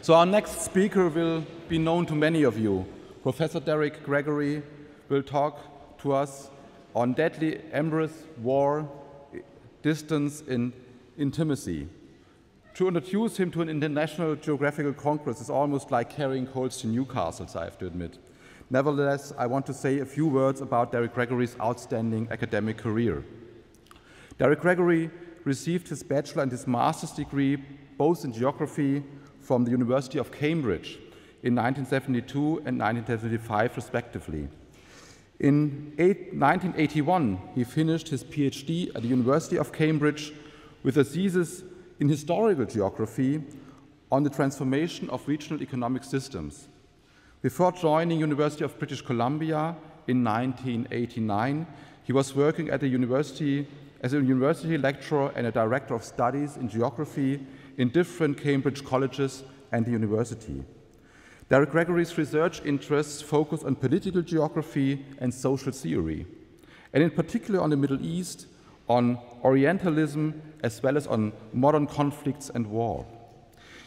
So our next speaker will be known to many of you. Professor Gregory will talk to us on deadly embrace, war, distance, and intimacy. To introduce him to an international geographical congress is almost like carrying coals to Newcastle, I have to admit. Nevertheless, I want to say a few words about Gregory's outstanding academic career. Gregory received his bachelor and his master's degree both in geography from the University of Cambridge in 1972 and 1975 respectively. In 1981, he finished his PhD at the University of Cambridge with a thesis in historical geography on the transformation of regional economic systems. Before joining University of British Columbia in 1989, he was working at the university as a university lecturer and a director of studies in geography in different Cambridge colleges and the university. Gregory's research interests focus on political geography and social theory, and in particular on the Middle East, on Orientalism, as well as on modern conflicts and war.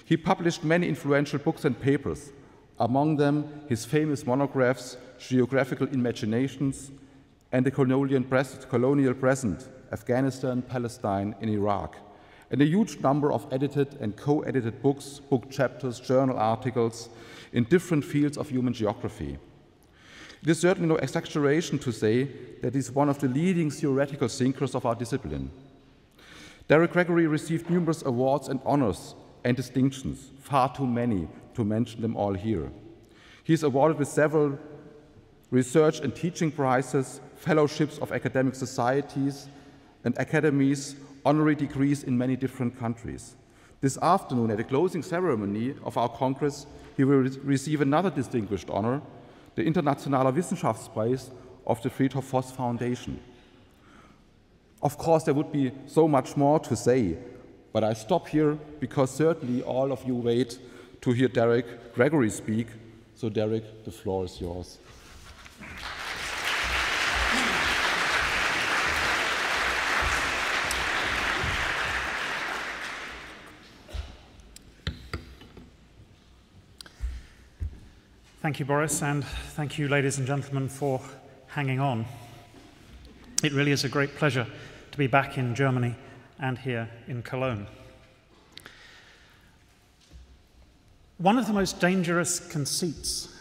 He published many influential books and papers, among them his famous monographs, Geographical Imaginations and the Colonial Present, Afghanistan, Palestine, and Iraq, and a huge number of edited and co-edited books, book chapters, journal articles in different fields of human geography. It is certainly no exaggeration to say that he is one of the leading theoretical thinkers of our discipline. Gregory received numerous awards and honors and distinctions, far too many to mention them all here. He is awarded with several research and teaching prizes, fellowships of academic societies and academies, honorary degrees in many different countries. This afternoon, at the closing ceremony of our Congress, he will receive another distinguished honor, the Internationaler Wissenschaftspreis of the Friedhof Voss Foundation. Of course, there would be so much more to say, but I stop here because certainly all of you wait to hear Gregory speak. So Derek, the floor is yours. Thank you, Boris, and thank you, ladies and gentlemen, for hanging on. It really is a great pleasure to be back in Germany and here in Cologne. One of the most dangerous conceits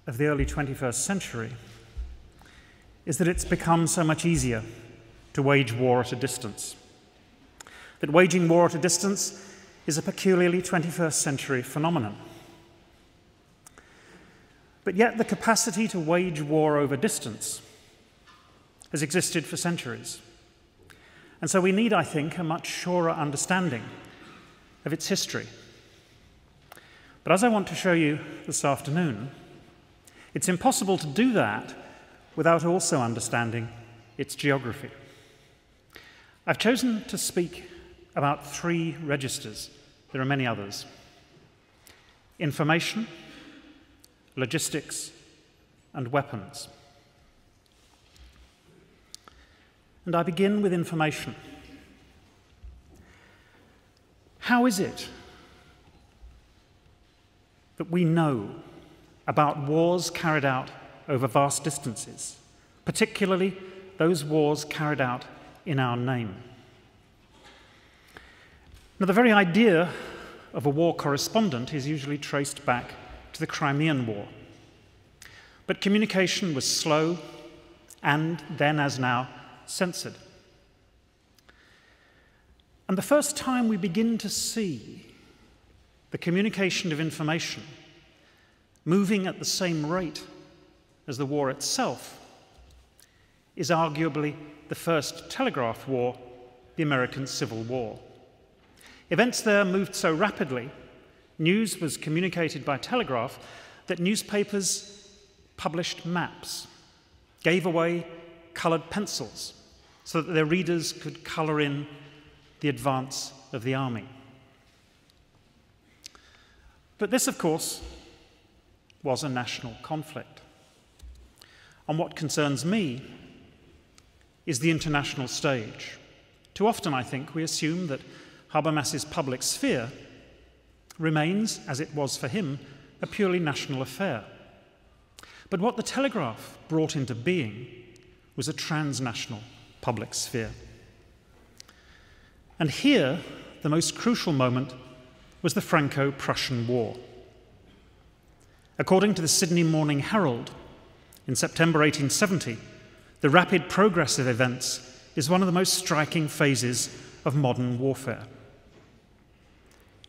of the early 21st century is that it's become so much easier to wage war at a distance. That waging war at a distance is a peculiarly 21st century phenomenon. But yet the capacity to wage war over distance has existed for centuries. And so we need, I think, a much surer understanding of its history. But as I want to show you this afternoon, it's impossible to do that without also understanding its geography. I've chosen to speak about three registers. There are many others: information, logistics, and weapons. And I begin with information. How is it that we know about wars carried out over vast distances, particularly those wars carried out in our name? Now, the very idea of a war correspondent is usually traced back to the Crimean War. But communication was slow and, then as now, censored. And the first time we begin to see the communication of information moving at the same rate as the war itself is arguably the first telegraph war, the American Civil War. Events there moved so rapidly, news was communicated by telegraph, that newspapers published maps, gave away colored pencils so that their readers could color in the advance of the army. But this, of course, was a national conflict. And what concerns me is the international stage. Too often, I think, we assume that Habermas's public sphere remains, as it was for him, a purely national affair. But what the telegraph brought into being was a transnational public sphere. And here, the most crucial moment was the Franco-Prussian War. According to the Sydney Morning Herald, in September 1870, the rapid progress of events is one of the most striking phases of modern warfare.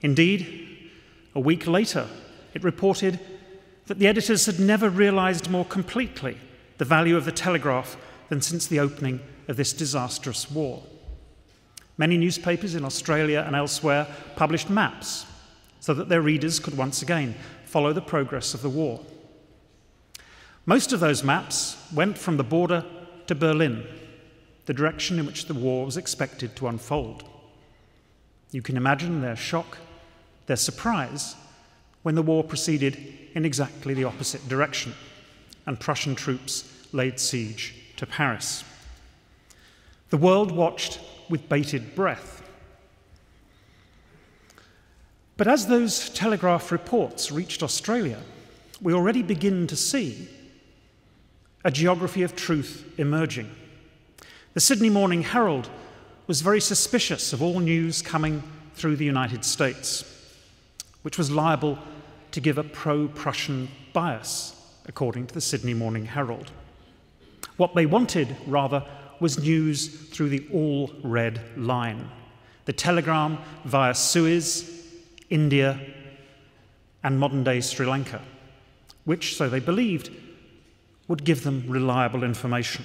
Indeed, a week later, it reported that the editors had never realized more completely the value of the telegraph than since the opening of this disastrous war. Many newspapers in Australia and elsewhere published maps so that their readers could once again follow the progress of the war. Most of those maps went from the border to Berlin, the direction in which the war was expected to unfold. You can imagine their shock, their surprise, when the war proceeded in exactly the opposite direction and Prussian troops laid siege to Paris. The world watched with bated breath. But as those telegraph reports reached Australia, we already begin to see a geography of truth emerging. The Sydney Morning Herald was very suspicious of all news coming through the United States, which was liable to give a pro-Prussian bias, according to the Sydney Morning Herald. What they wanted, rather, was news through the all-red line, the telegram via Suez, India, and modern-day Sri Lanka, which, so they believed, would give them reliable information.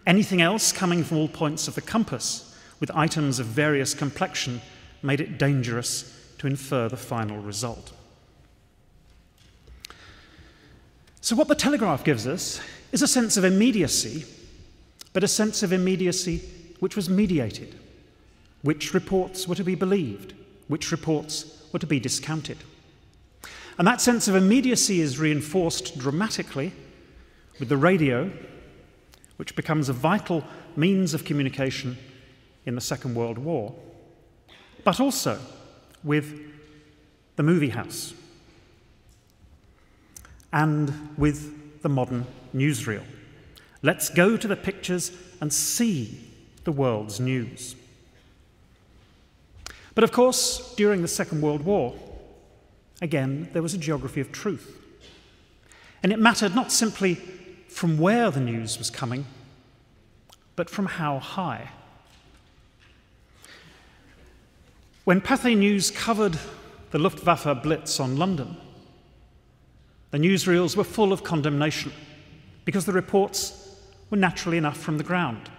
Anything else coming from all points of the compass, with items of various complexion, made it dangerous to infer the final result. So what the telegraph gives us is a sense of immediacy, but a sense of immediacy which was mediated. Which reports were to be believed? Which reports were to be discounted? And that sense of immediacy is reinforced dramatically with the radio, which becomes a vital means of communication in the Second World War, but also with the movie house and with the modern newsreel. Let's go to the pictures and see the world's news. But of course, during the Second World War, again, there was a geography of truth. And it mattered not simply from where the news was coming, but from how high. When Pathé News covered the Luftwaffe blitz on London, the newsreels were full of condemnation because the reports were naturally enough from the ground.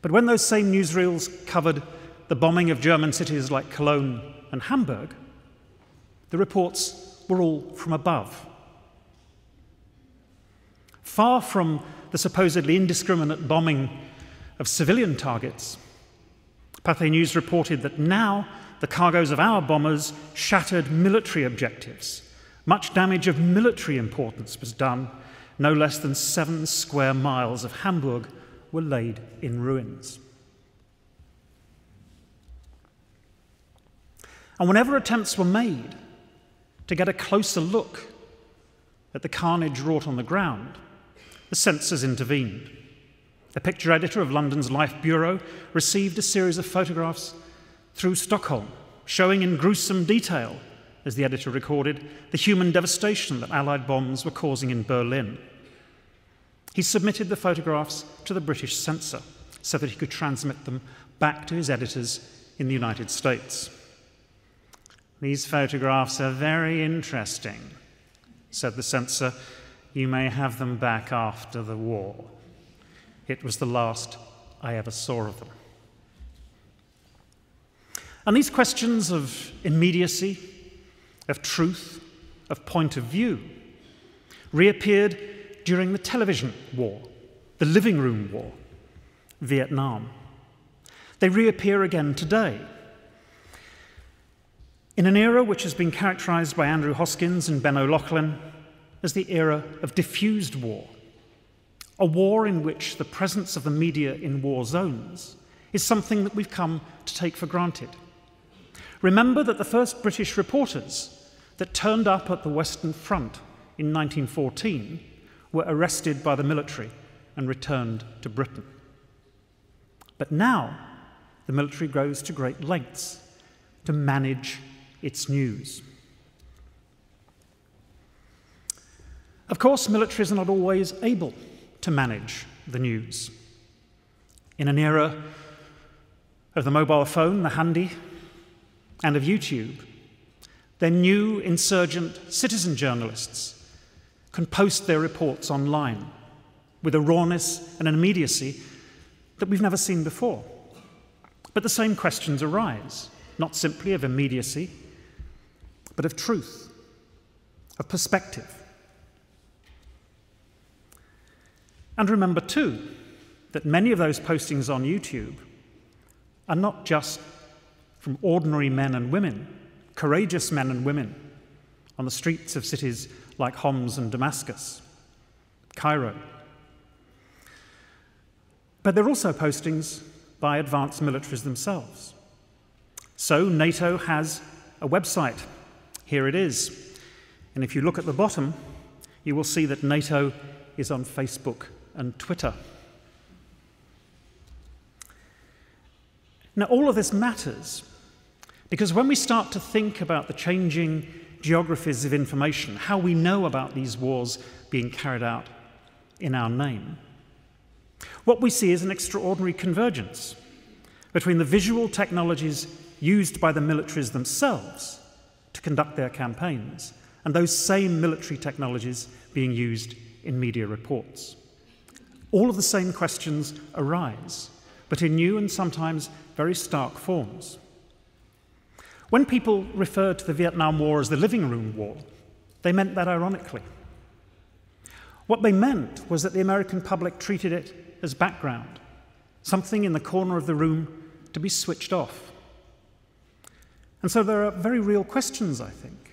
But when those same newsreels covered the bombing of German cities like Cologne and Hamburg, the reports were all from above. Far from the supposedly indiscriminate bombing of civilian targets, Pathé News reported that now the cargoes of our bombers shattered military objectives. Much damage of military importance was done. No less than 7 square miles of Hamburg were laid in ruins. And whenever attempts were made to get a closer look at the carnage wrought on the ground, the censors intervened. The picture editor of London's Life Bureau received a series of photographs through Stockholm, showing in gruesome detail, as the editor recorded, the human devastation that Allied bombs were causing in Berlin. He submitted the photographs to the British censor so that he could transmit them back to his editors in the United States. "These photographs are very interesting," said the censor. "You may have them back after the war. It was the last I ever saw of them." And these questions of immediacy, of truth, of point of view, reappeared during the television war, the living room war, Vietnam. They reappear again today. In an era which has been characterized by Andrew Hoskins and Ben O'Loughlin as the era of diffused war, a war in which the presence of the media in war zones is something that we've come to take for granted. Remember that the first British reporters that turned up at the Western Front in 1914 were arrested by the military and returned to Britain. But now, the military goes to great lengths to manage its news. Of course, militaries are not always able to manage the news. In an era of the mobile phone, the handy, and of YouTube, their new insurgent citizen journalists can post their reports online with a rawness and an immediacy that we've never seen before. But the same questions arise, not simply of immediacy, but of truth, of perspective. And remember, too, that many of those postings on YouTube are not just from ordinary men and women, courageous men and women on the streets of cities like Homs and Damascus, Cairo. But they're also postings by advanced militaries themselves. So NATO has a website. Here it is. And if you look at the bottom, you will see that NATO is on Facebook and Twitter. Now, all of this matters because when we start to think about the changing geographies of information, how we know about these wars being carried out in our name, what we see is an extraordinary convergence between the visual technologies used by the militaries themselves to conduct their campaigns and those same military technologies being used in media reports. All of the same questions arise, but in new and sometimes very stark forms. When people referred to the Vietnam War as the living room war, they meant that ironically. What they meant was that the American public treated it as background, something in the corner of the room to be switched off. And so there are very real questions, I think,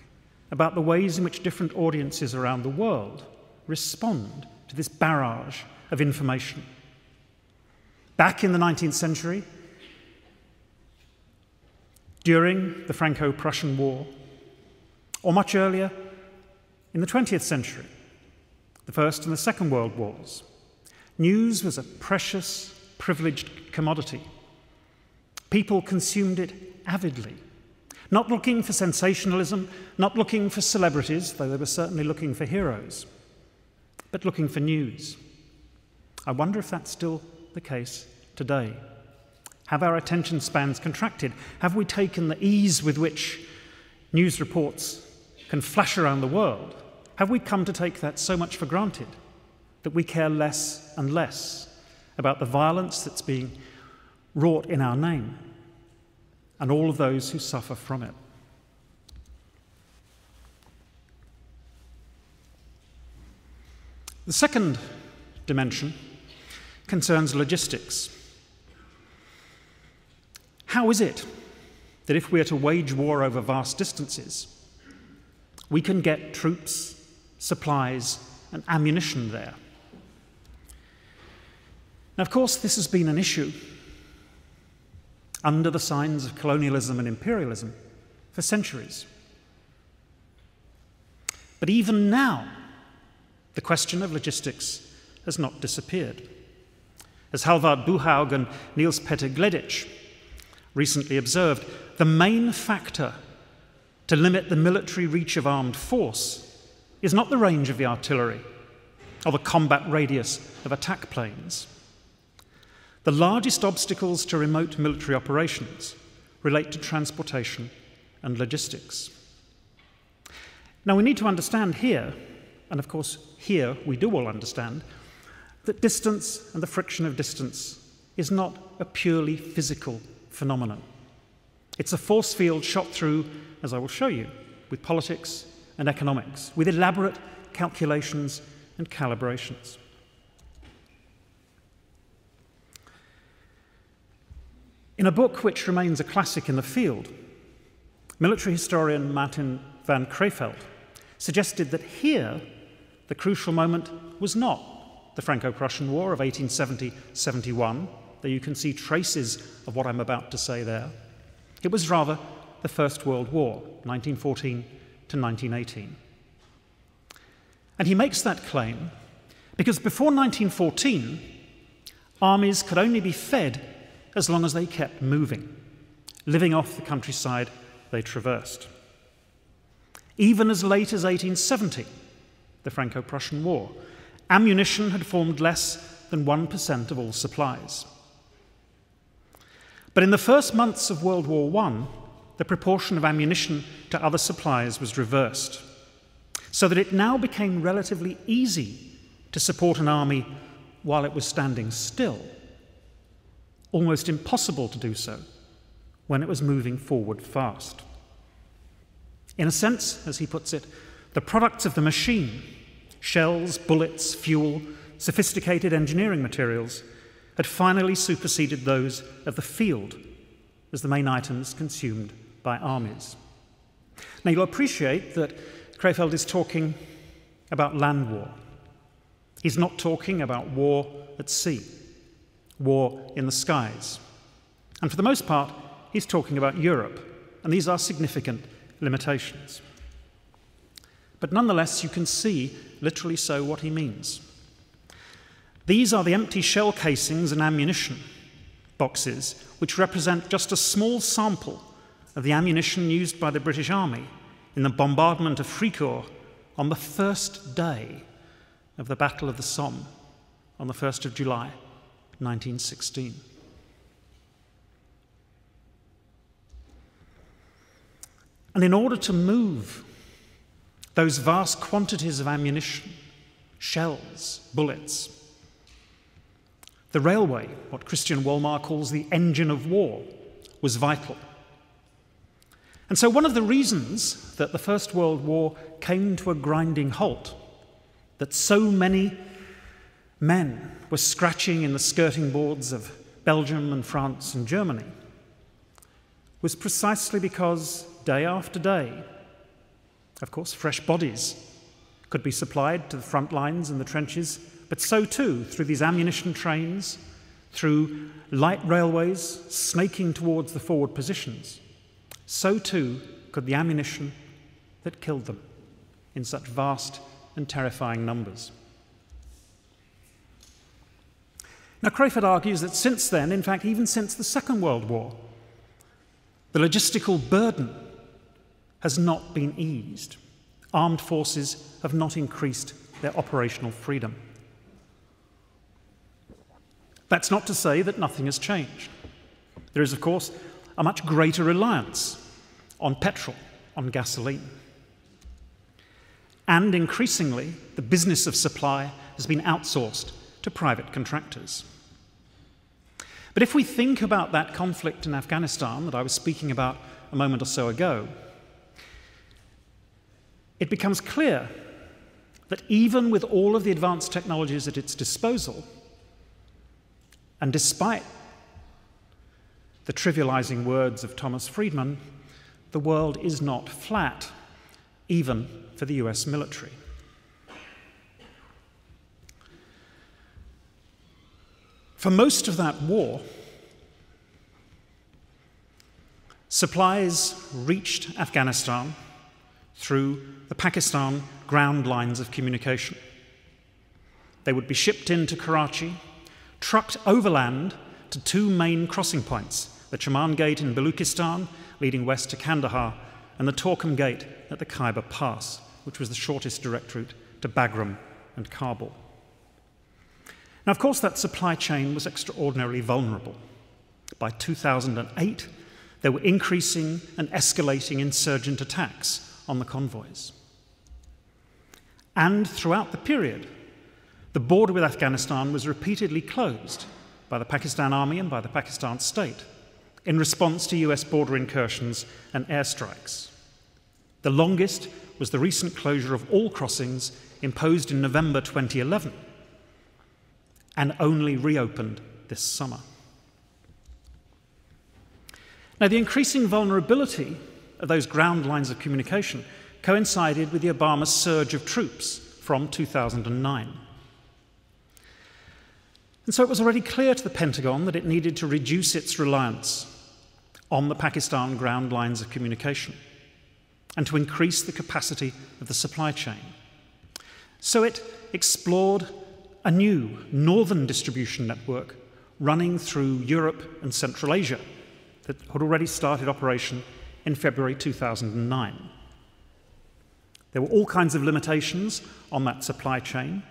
about the ways in which different audiences around the world respond to this barrage of information. Back in the 19th century, during the Franco-Prussian War, or much earlier in the 20th century, the First and the Second World Wars, news was a precious, privileged commodity. People consumed it avidly, not looking for sensationalism, not looking for celebrities, though they were certainly looking for heroes, but looking for news. I wonder if that's still the case today. Have our attention spans contracted? Have we taken the ease with which news reports can flash around the world? Have we come to take that so much for granted that we care less and less about the violence that's being wrought in our name and all of those who suffer from it? The second dimension concerns logistics. How is it that if we are to wage war over vast distances, we can get troops, supplies, and ammunition there? Now, of course, this has been an issue under the signs of colonialism and imperialism for centuries. But even now, the question of logistics has not disappeared. As Halvard Buhaug and Niels Petter Gleditsch recently observed, the main factor to limit the military reach of armed force is not the range of the artillery or the combat radius of attack planes. The largest obstacles to remote military operations relate to transportation and logistics. Now, we need to understand here, and of course here we do all understand, that distance and the friction of distance is not a purely physical phenomenon. It's a force field shot through, as I will show you, with politics and economics, with elaborate calculations and calibrations. In a book which remains a classic in the field, military historian Martin van Creveld suggested that here the crucial moment was not the Franco-Prussian War of 1870-71, though you can see traces of what I'm about to say there. It was rather the First World War, 1914 to 1918. And he makes that claim because before 1914, armies could only be fed as long as they kept moving, living off the countryside they traversed. Even as late as 1870, the Franco-Prussian War, ammunition had formed less than 1% of all supplies. But in the first months of World War I, the proportion of ammunition to other supplies was reversed, so that it now became relatively easy to support an army while it was standing still, almost impossible to do so when it was moving forward fast. In a sense, as he puts it, the products of the machine, shells, bullets, fuel, sophisticated engineering materials, had finally superseded those of the field as the main items consumed by armies. Now, you'll appreciate that Krefeld is talking about land war. He's not talking about war at sea, war in the skies. And for the most part, he's talking about Europe, and these are significant limitations. But nonetheless, you can see, literally so, what he means. These are the empty shell casings and ammunition boxes, which represent just a small sample of the ammunition used by the British Army in the bombardment of Fricourt on the first day of the Battle of the Somme on the 1st of July, 1916. And in order to move those vast quantities of ammunition, shells, bullets, the railway, what Christian Wolmar calls the engine of war, was vital. And so one of the reasons that the First World War came to a grinding halt, that so many men were scratching in the skirting boards of Belgium and France and Germany, was precisely because day after day, of course, fresh bodies could be supplied to the front lines and the trenches, but so too through these ammunition trains, through light railways snaking towards the forward positions, so too could the ammunition that killed them in such vast and terrifying numbers. Now, Krefeld argues that since then, in fact, even since the Second World War, the logistical burden has not been eased. Armed forces have not increased their operational freedom. That's not to say that nothing has changed. There is, of course, a much greater reliance on petrol, on gasoline. And increasingly, the business of supply has been outsourced to private contractors. But if we think about that conflict in Afghanistan that I was speaking about a moment or so ago, it becomes clear that even with all of the advanced technologies at its disposal, and despite the trivializing words of Thomas Friedman, the world is not flat, even for the US military. For most of that war, supplies reached Afghanistan through the Pakistan ground lines of communication. They would be shipped into Karachi, trucked overland to two main crossing points, the Chaman Gate in Baluchistan, leading west to Kandahar, and the Torkham Gate at the Khyber Pass, which was the shortest direct route to Bagram and Kabul. Now, of course, that supply chain was extraordinarily vulnerable. By 2008, there were increasing and escalating insurgent attacks on the convoys. And throughout the period, the border with Afghanistan was repeatedly closed by the Pakistan Army and by the Pakistan state in response to US border incursions and airstrikes. The longest was the recent closure of all crossings imposed in November 2011 and only reopened this summer. Now, the increasing vulnerability of those ground lines of communication coincided with the Obama surge of troops from 2009. And so it was already clear to the Pentagon that it needed to reduce its reliance on the Pakistan ground lines of communication and to increase the capacity of the supply chain. So it explored a new northern distribution network running through Europe and Central Asia that had already started operation in February 2009. There were all kinds of limitations on that supply chain.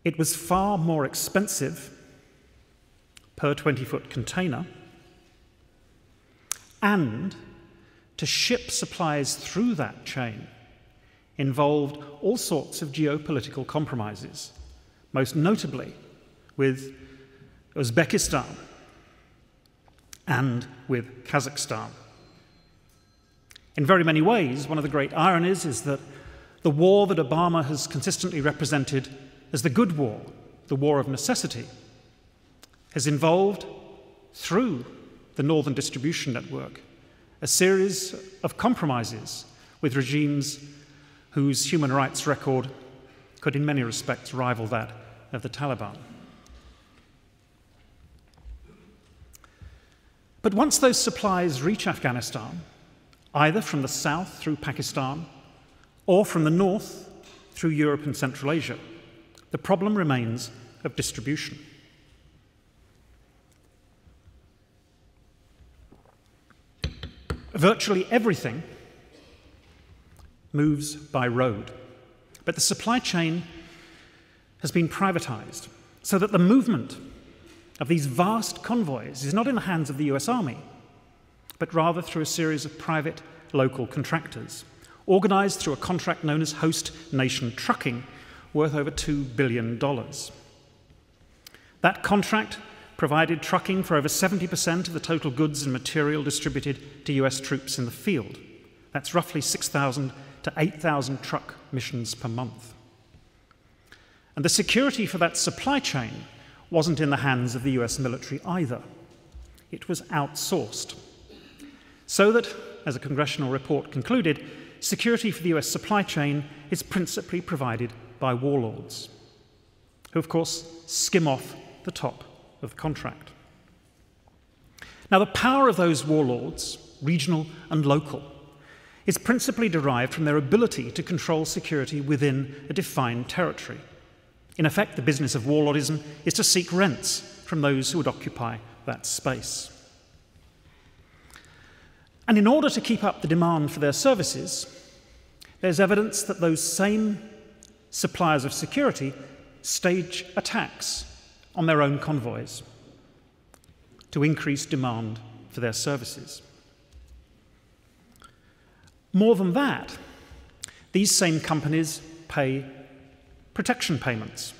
It was far more expensive per 20-foot container, and to ship supplies through that chain involved all sorts of geopolitical compromises, most notably with Uzbekistan and with Kazakhstan. In very many ways, one of the great ironies is that the war that Obama has consistently represented as the good war, the war of necessity, has involved, through the northern distribution network, a series of compromises with regimes whose human rights record could in many respects rival that of the Taliban. But once those supplies reach Afghanistan, either from the south through Pakistan or from the north through Europe and Central Asia, the problem remains of distribution. Virtually everything moves by road, but the supply chain has been privatized so that the movement of these vast convoys is not in the hands of the US Army, but rather through a series of private local contractors, organized through a contract known as Host Nation Trucking, worth over $2 billion. That contract provided trucking for over 70% of the total goods and material distributed to US troops in the field. That's roughly 6,000 to 8,000 truck missions per month. And the security for that supply chain wasn't in the hands of the US military either. It was outsourced. So that, as a congressional report concluded, security for the US supply chain is principally provided by warlords, who of course skim off the top of the contract. Now, the power of those warlords, regional and local, is principally derived from their ability to control security within a defined territory. In effect, the business of warlordism is to seek rents from those who would occupy that space. And in order to keep up the demand for their services, there's evidence that those same suppliers of security stage attacks on their own convoys to increase demand for their services. More than that, these same companies pay protection payments.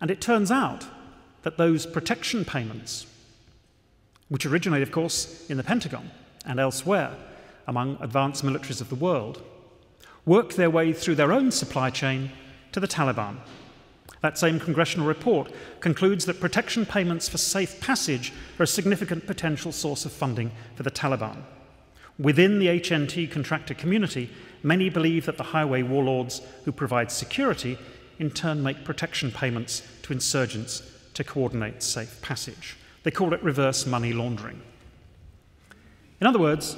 And it turns out that those protection payments, which originate, of course, in the Pentagon and elsewhere among advanced militaries of the world, work their way through their own supply chain to the Taliban. That same congressional report concludes that protection payments for safe passage are a significant potential source of funding for the Taliban. Within the HNT contractor community, many believe that the highway warlords who provide security in turn make protection payments to insurgents to coordinate safe passage. They call it reverse money laundering. In other words,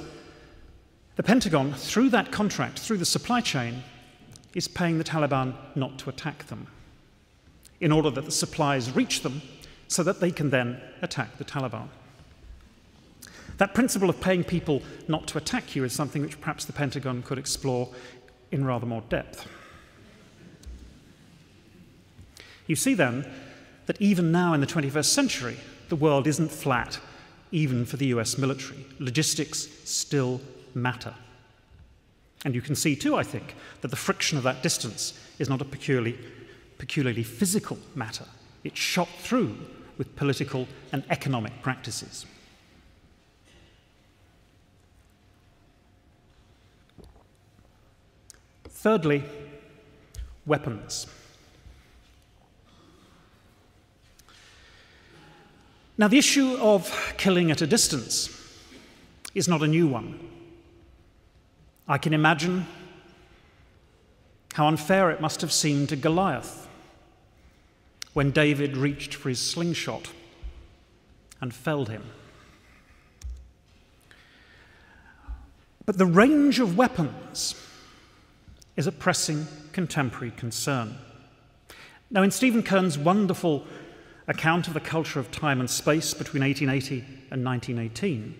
the Pentagon, through that contract, through the supply chain, is paying the Taliban not to attack them, in order that the supplies reach them so that they can then attack the Taliban. That principle of paying people not to attack you is something which perhaps the Pentagon could explore in rather more depth. You see then that even now in the 21st century, the world isn't flat, even for the US military. Logistics still matter. And you can see too, I think, that the friction of that distance is not a peculiarly physical matter. It's shot through with political and economic practices. Thirdly, weapons. Now, the issue of killing at a distance is not a new one. I can imagine how unfair it must have seemed to Goliath when David reached for his slingshot and felled him. But the range of weapons is a pressing contemporary concern. Now, in Stephen Kern's wonderful account of the culture of time and space between 1880 and 1918,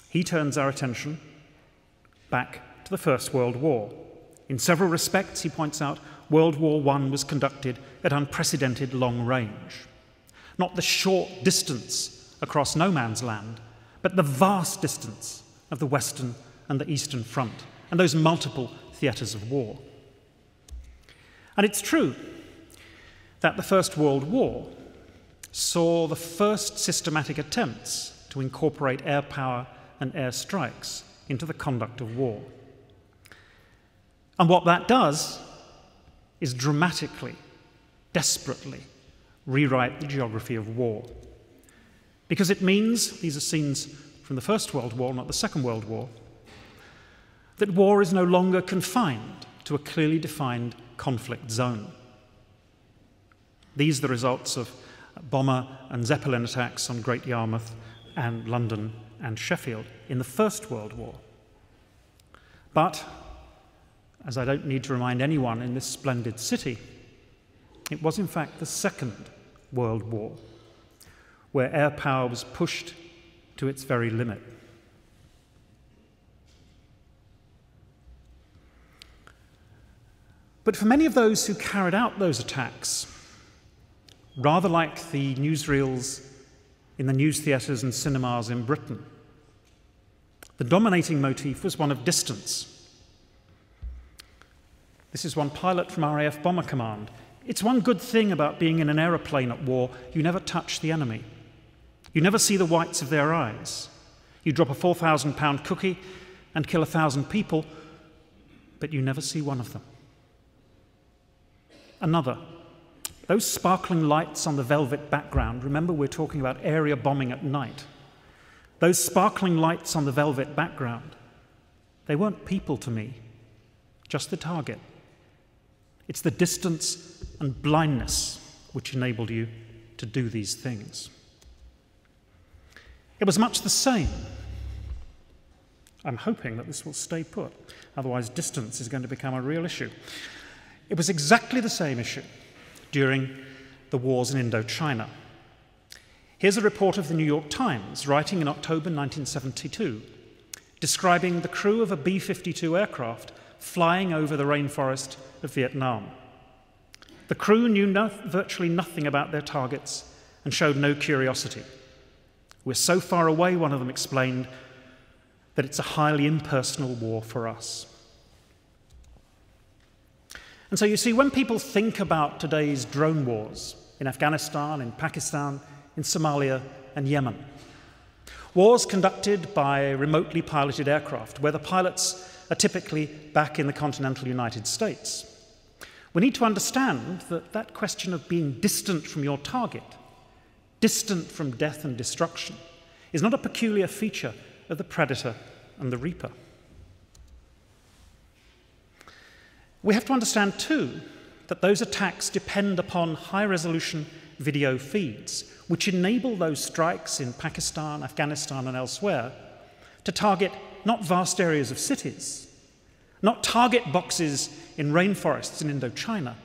he turns our attention back to the First World War. In several respects, he points out, World War I was conducted at unprecedented long range. Not the short distance across no man's land, but the vast distance of the Western and the Eastern Front, and those multiple theatres of war. And it's true that the First World War saw the first systematic attempts to incorporate air power and air strikes into the conduct of war. And what that does is dramatically, desperately rewrite the geography of war. Because it means, these are scenes from the First World War, not the Second World War, that war is no longer confined to a clearly defined conflict zone. These are the results of bomber and Zeppelin attacks on Great Yarmouth and London and Sheffield in the First World War. But, as I don't need to remind anyone in this splendid city, it was in fact the Second World War, where air power was pushed to its very limit. But for many of those who carried out those attacks, rather like the newsreels in the news theatres and cinemas in Britain, the dominating motif was one of distance. This is one pilot from RAF Bomber Command. It's one good thing about being in an aeroplane at war: you never touch the enemy. You never see the whites of their eyes. You drop a 4,000-pound cookie and kill 1,000 people, but you never see one of them. Another, those sparkling lights on the velvet background, remember we're talking about area bombing at night. Those sparkling lights on the velvet background, they weren't people to me, just the target. It's the distance and blindness which enabled you to do these things. It was much the same. I'm hoping that this will stay put, otherwise distance is going to become a real issue. It was exactly the same issue during the wars in Indochina. Here's a report of the New York Times, writing in October 1972, describing the crew of a B-52 aircraft flying over the rainforest of Vietnam. The crew knew virtually nothing about their targets and showed no curiosity. We're so far away, one of them explained, that it's a highly impersonal war for us. And so you see, when people think about today's drone wars in Afghanistan, in Pakistan, in Somalia and Yemen, wars conducted by remotely piloted aircraft, where the pilots are typically back in the continental United States, we need to understand that that question of being distant from your target, distant from death and destruction, is not a peculiar feature of the predator and the reaper. We have to understand, too, that those attacks depend upon high-resolution video feeds, which enable those strikes in Pakistan, Afghanistan, and elsewhere to target not vast areas of cities, not target boxes in rainforests in Indochina,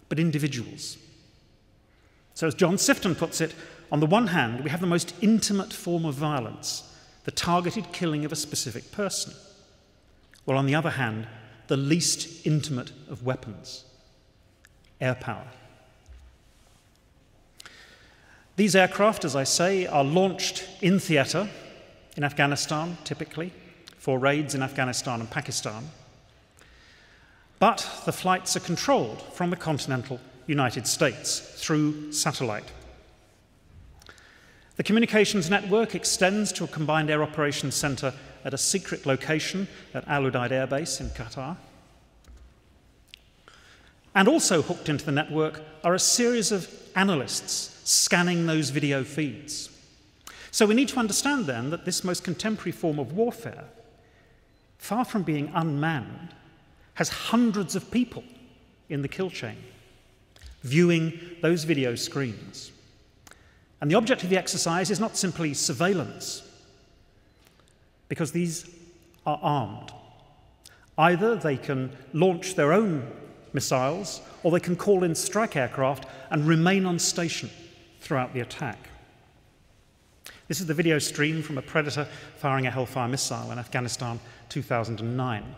but individuals. So as John Sifton puts it, on the one hand, we have the most intimate form of violence, the targeted killing of a specific person, while on the other hand, the least intimate of weapons, air power. These aircraft, as I say, are launched in theatre, in Afghanistan typically, for raids in Afghanistan and Pakistan, but the flights are controlled from the continental United States through satellite. The communications network extends to a combined air operations centre at a secret location at Al Udeid Air Base in Qatar. And also hooked into the network are a series of analysts scanning those video feeds. So we need to understand then that this most contemporary form of warfare, far from being unmanned, has hundreds of people in the kill chain viewing those video screens. And the object of the exercise is not simply surveillance, because these are armed. Either they can launch their own missiles, or they can call in strike aircraft and remain on station throughout the attack. This is the video stream from a Predator firing a Hellfire missile in Afghanistan 2009.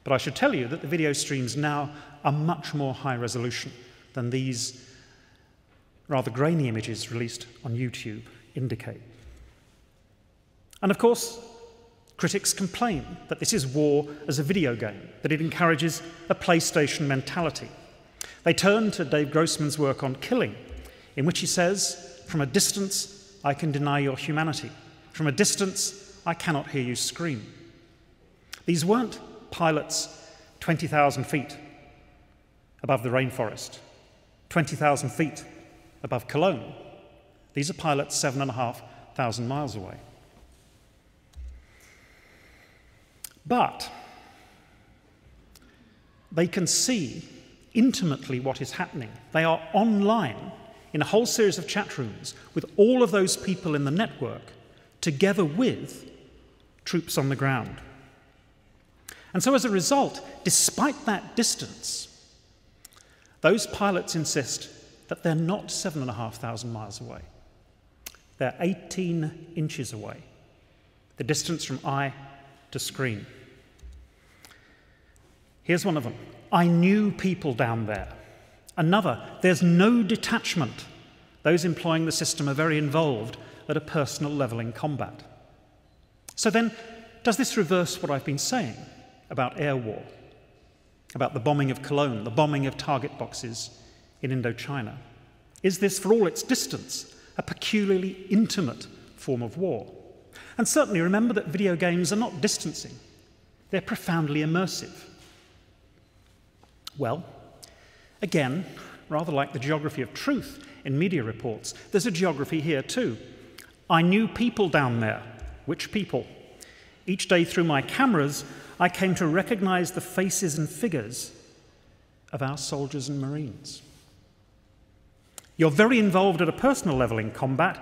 But I should tell you that the video streams now are much more high resolution than these rather grainy images released on YouTube indicate. And of course, critics complain that this is war as a video game, that it encourages a PlayStation mentality. They turn to Dave Grossman's work on Killing, in which he says, "From a distance, I can deny your humanity. From a distance, I cannot hear you scream." These weren't pilots 20,000 feet above the rainforest, 20,000 feet above Cologne. These are pilots 7,500 miles away. But they can see intimately what is happening. They are online in a whole series of chat rooms with all of those people in the network, together with troops on the ground. And so as a result, despite that distance, those pilots insist that they're not 7,500 miles away. They're 18 inches away, the distance from eye to screen. Here's one of them. "I knew people down there." Another, "There's no detachment. Those employing the system are very involved at a personal level in combat." So then, does this reverse what I've been saying about air war, about the bombing of Cologne, the bombing of target boxes in Indochina? Is this, for all its distance, a peculiarly intimate form of war? And certainly remember that video games are not distancing. They're profoundly immersive. Well, again, rather like the geography of truth in media reports, there's a geography here too. "I knew people down there." Which people? "Each day through my cameras, I came to recognize the faces and figures of our soldiers and Marines." You're very involved at a personal level in combat.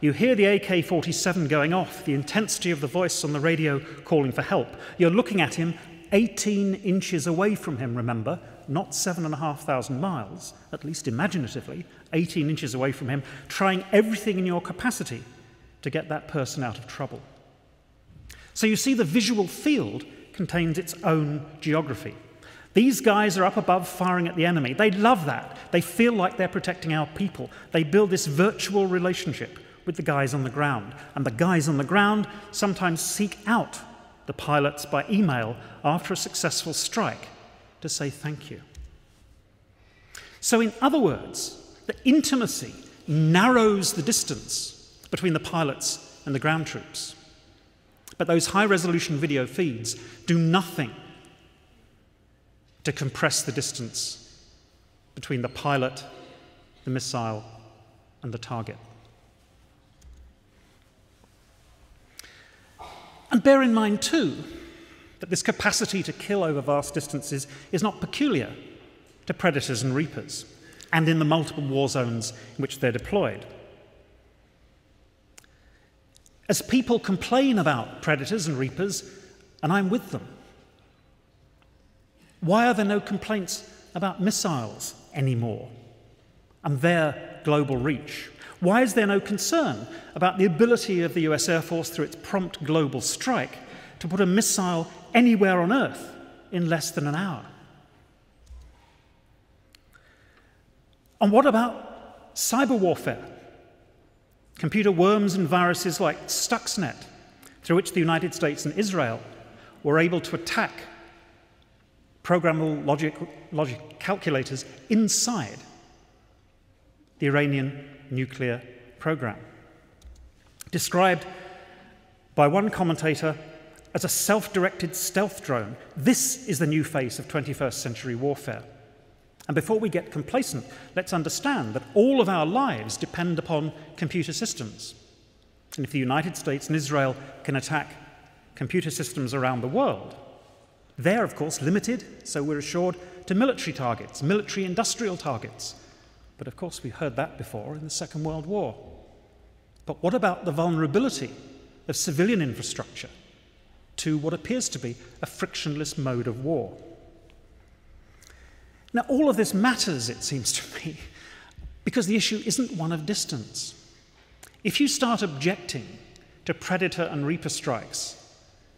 You hear the AK-47 going off, the intensity of the voice on the radio calling for help. You're looking at him 18 inches away from him, remember, not 7,500 miles, at least imaginatively, 18 inches away from him, trying everything in your capacity to get that person out of trouble. So you see, the visual field contains its own geography. These guys are up above firing at the enemy. They love that. They feel like they're protecting our people. They build this virtual relationship with the guys on the ground. And the guys on the ground sometimes seek out the pilots by email after a successful strike to say thank you. So in other words, the intimacy narrows the distance between the pilots and the ground troops. But those high-resolution video feeds do nothing to compress the distance between the pilot, the missile, and the target. And bear in mind, too, that this capacity to kill over vast distances is not peculiar to Predators and Reapers, and in the multiple war zones in which they're deployed. As people complain about Predators and Reapers, and I'm with them, why are there no complaints about missiles anymore and their global reach? Why is there no concern about the ability of the US Air Force, through its prompt global strike, to put a missile anywhere on Earth in less than an hour? And what about cyber warfare? Computer worms and viruses like Stuxnet, through which the United States and Israel were able to attack programmable logic calculators inside the Iranian nuclear program. Described by one commentator as a self-directed stealth drone, this is the new face of 21st century warfare. And before we get complacent, let's understand that all of our lives depend upon computer systems. And if the United States and Israel can attack computer systems around the world, they're, of course, limited, so we're assured, to military targets, military industrial targets. But of course, we've heard that before in the Second World War. But what about the vulnerability of civilian infrastructure to what appears to be a frictionless mode of war? Now, all of this matters, it seems to me, because the issue isn't one of distance. If you start objecting to Predator and Reaper strikes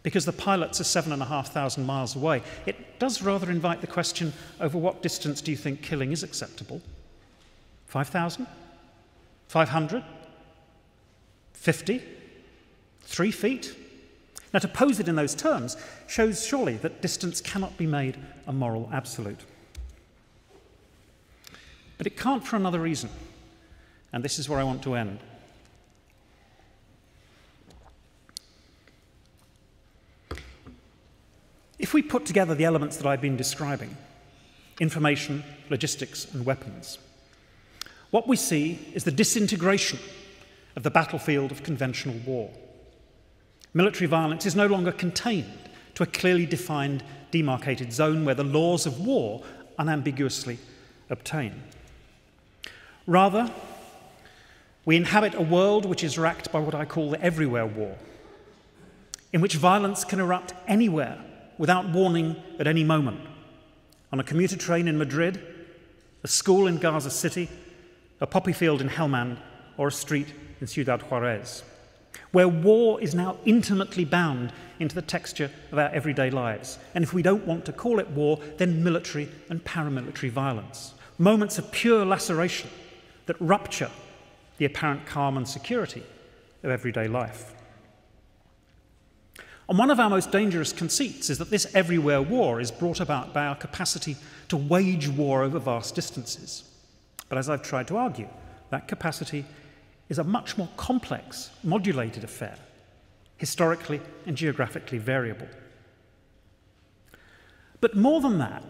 because the pilots are 7,500 miles away, it does rather invite the question, over what distance do you think killing is acceptable? 5,000? 500? 50? 3 feet? Now, to pose it in those terms shows surely that distance cannot be made a moral absolute. But it can't for another reason, and this is where I want to end. If we put together the elements that I've been describing, information, logistics, and weapons, what we see is the disintegration of the battlefield of conventional war. Military violence is no longer contained to a clearly defined, demarcated zone where the laws of war unambiguously obtain. Rather, we inhabit a world which is racked by what I call the everywhere war, in which violence can erupt anywhere without warning at any moment. On a commuter train in Madrid, a school in Gaza City, a poppy field in Helmand, or a street in Ciudad Juarez, where war is now intimately bound into the texture of our everyday lives. And if we don't want to call it war, then military and paramilitary violence. Moments of pure laceration that rupture the apparent calm and security of everyday life. And one of our most dangerous conceits is that this everywhere war is brought about by our capacity to wage war over vast distances. But as I've tried to argue, that capacity is a much more complex, modulated affair, historically and geographically variable. But more than that,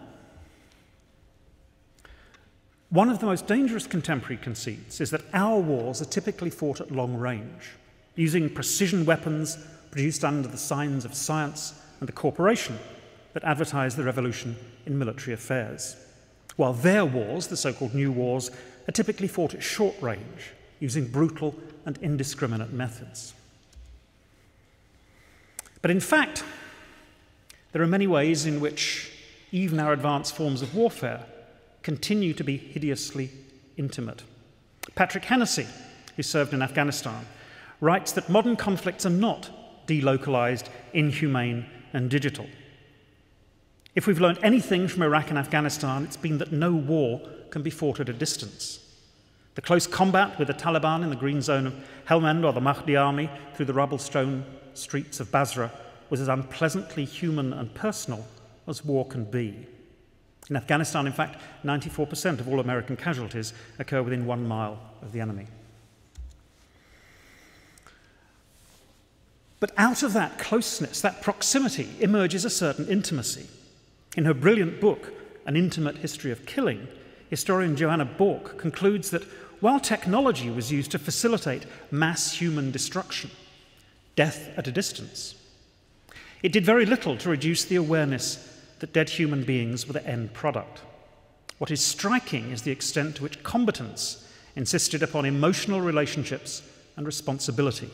one of the most dangerous contemporary conceits is that our wars are typically fought at long range, using precision weapons produced under the signs of science and the corporation that advertise the revolution in military affairs, while their wars, the so-called new wars, are typically fought at short range, using brutal and indiscriminate methods. But in fact, there are many ways in which even our advanced forms of warfare continue to be hideously intimate. Patrick Hennessy, who served in Afghanistan, writes that modern conflicts are not delocalized, inhumane, and digital. If we've learned anything from Iraq and Afghanistan, it's been that no war can be fought at a distance. The close combat with the Taliban in the green zone of Helmand or the Mahdi army through the rubble-strewn streets of Basra was as unpleasantly human and personal as war can be. In Afghanistan, in fact, 94% of all American casualties occur within 1 mile of the enemy. But out of that closeness, that proximity, emerges a certain intimacy. In her brilliant book, An Intimate History of Killing, historian Joanna Bork concludes that while technology was used to facilitate mass human destruction, death at a distance, it did very little to reduce the awareness that dead human beings were the end product. What is striking is the extent to which combatants insisted upon emotional relationships and responsibility,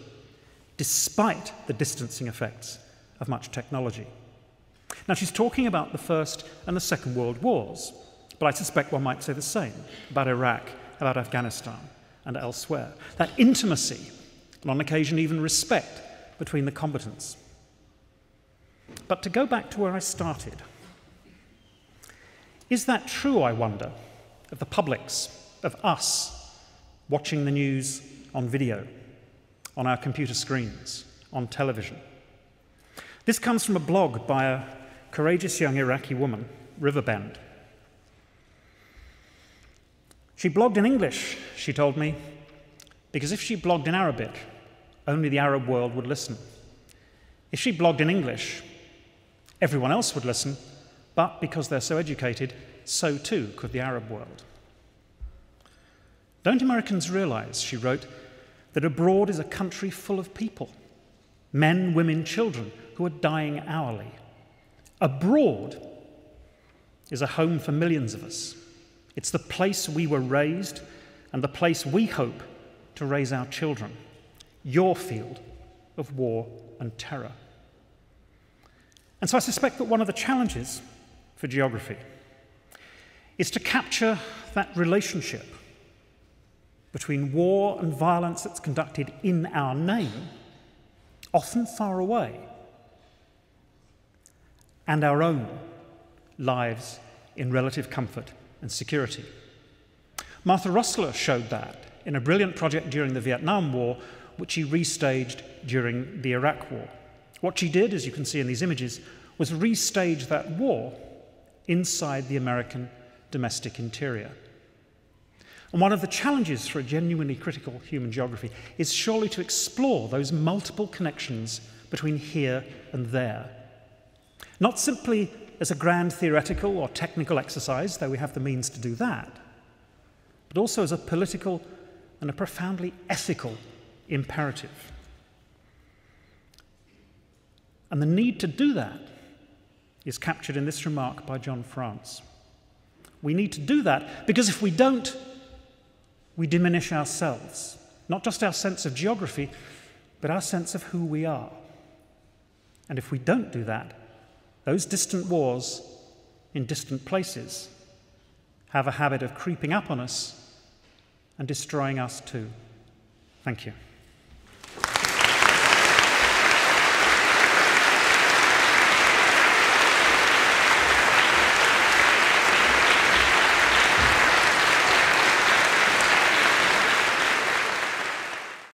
despite the distancing effects of much technology. Now, she's talking about the First and the Second World Wars, but I suspect one might say the same about Iraq, about Afghanistan, and elsewhere. That intimacy, and on occasion even respect, between the combatants. But to go back to where I started, is that true, I wonder, of the publics, of us, watching the news on video, on our computer screens, on television? This comes from a blog by a courageous young Iraqi woman, Riverbend. She blogged in English, she told me, because if she blogged in Arabic, only the Arab world would listen. If she blogged in English, everyone else would listen, but because they're so educated, so too could the Arab world. Don't Americans realize, she wrote, that abroad is a country full of people, men, women, children, who are dying hourly. Abroad is a home for millions of us. It's the place we were raised and the place we hope to raise our children. your field of war and terror. And so I suspect that one of the challenges for geography is to capture that relationship between war and violence that's conducted in our name, often far away, and our own lives in relative comfort and security. Martha Rossler showed that in a brilliant project during the Vietnam War, which she restaged during the Iraq War. What she did, as you can see in these images, was restage that war inside the American domestic interior. And one of the challenges for a genuinely critical human geography is surely to explore those multiple connections between here and there. Not simply as a grand theoretical or technical exercise, though we have the means to do that, but also as a political and a profoundly ethical imperative. And the need to do that is captured in this remark by John France. We need to do that because if we don't, we diminish ourselves, not just our sense of geography, but our sense of who we are. And if we don't do that, those distant wars in distant places have a habit of creeping up on us and destroying us too. Thank you.